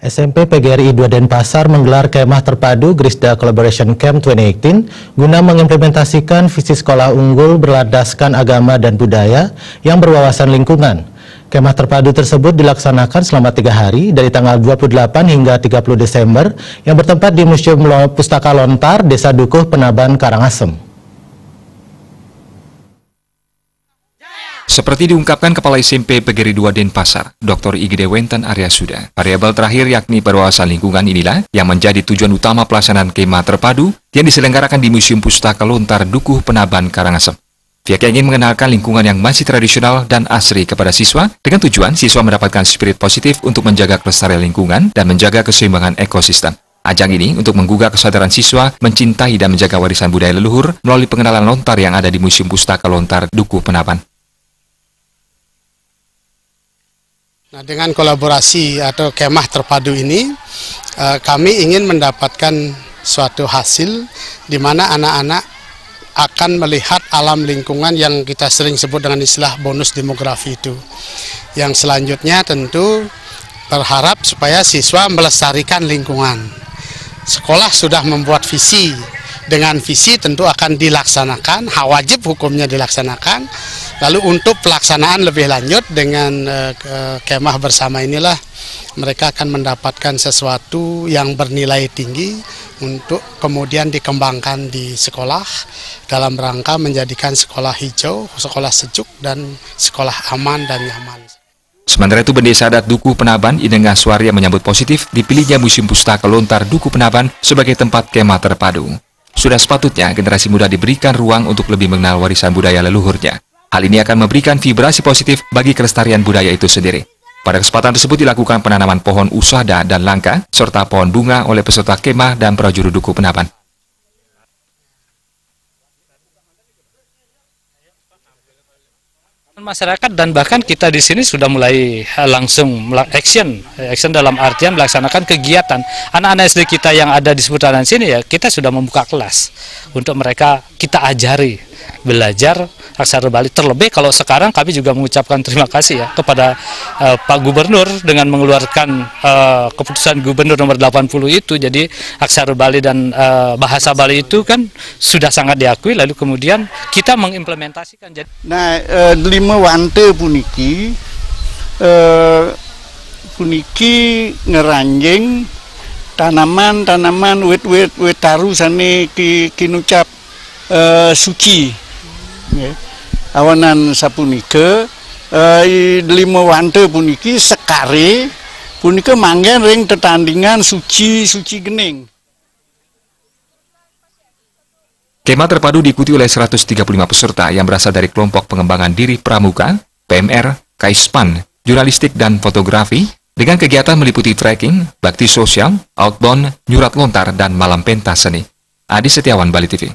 SMP PGRI 2 Denpasar menggelar kemah terpadu Grisda Collaboration Camp 2018 guna mengimplementasikan visi sekolah unggul berlandaskan agama dan budaya yang berwawasan lingkungan. Kemah terpadu tersebut dilaksanakan selama 3 hari dari tanggal 28 hingga 30 Desember yang bertempat di Museum Pustaka Lontar, Desa Dukuh, Penaban, Karangasem. Seperti diungkapkan Kepala SMP PGRI 2 Denpasar, Dr. Igede Wenten Aryasuda, variabel terakhir yakni berwawasan lingkungan inilah yang menjadi tujuan utama pelaksanaan kemah terpadu yang diselenggarakan di Museum Pustaka Lontar, Dukuh, Penaban, Karangasem. Pihaknya ingin mengenalkan lingkungan yang masih tradisional dan asri kepada siswa dengan tujuan siswa mendapatkan spirit positif untuk menjaga kelestarian lingkungan dan menjaga keseimbangan ekosistem. Ajang ini untuk menggugah kesadaran siswa mencintai dan menjaga warisan budaya leluhur melalui pengenalan lontar yang ada di Museum Pustaka Lontar, Dukuh, Penaban. Nah, dengan kolaborasi atau kemah terpadu ini, kami ingin mendapatkan suatu hasil di mana anak-anak akan melihat alam lingkungan yang kita sering sebut dengan istilah bonus demografi itu. Yang selanjutnya tentu berharap supaya siswa melestarikan lingkungan. Sekolah sudah membuat visi, dengan visi tentu akan dilaksanakan, wajib hukumnya dilaksanakan. Lalu untuk pelaksanaan lebih lanjut dengan kemah bersama inilah mereka akan mendapatkan sesuatu yang bernilai tinggi untuk kemudian dikembangkan di sekolah dalam rangka menjadikan sekolah hijau, sekolah sejuk, dan sekolah aman dan nyaman. Sementara itu, Pendesa Adat Dukuh Penaban, Inengah Suarya menyambut positif dipilihnya Museum Pustaka Lontar Dukuh Penaban sebagai tempat kemah terpadu. Sudah sepatutnya generasi muda diberikan ruang untuk lebih mengenal warisan budaya leluhurnya. Hal ini akan memberikan vibrasi positif bagi kelestarian budaya itu sendiri. Pada kesempatan tersebut dilakukan penanaman pohon usada dan langka, serta pohon bunga oleh peserta kemah dan prajurut Dukuh Penaban. Masyarakat dan bahkan kita di sini sudah mulai langsung action dalam artian melaksanakan kegiatan. Anak-anak SD kita yang ada di seputaran sini ya, kita sudah membuka kelas untuk mereka kita ajari belajar aksara Bali. Terlebih kalau sekarang kami juga mengucapkan terima kasih ya kepada Pak Gubernur dengan mengeluarkan keputusan Gubernur nomor 80 itu. Jadi aksara Bali dan bahasa Bali itu kan sudah sangat diakui, lalu kemudian kita mengimplementasikan. Nah, 5 wante puniki ngeranjing tanaman wit taru sane kinucap suci. Awanan sapunika 5 wante puniki sekare punika manggen ring tetandingan suci gening. Kemah terpadu diikuti oleh 135 peserta yang berasal dari kelompok pengembangan diri pramuka, PMR, Kaispan, jurnalistik dan fotografi dengan kegiatan meliputi trekking, bakti sosial, outbound, nyurat lontar dan malam pentas seni. Adi Setiawan, Bali TV.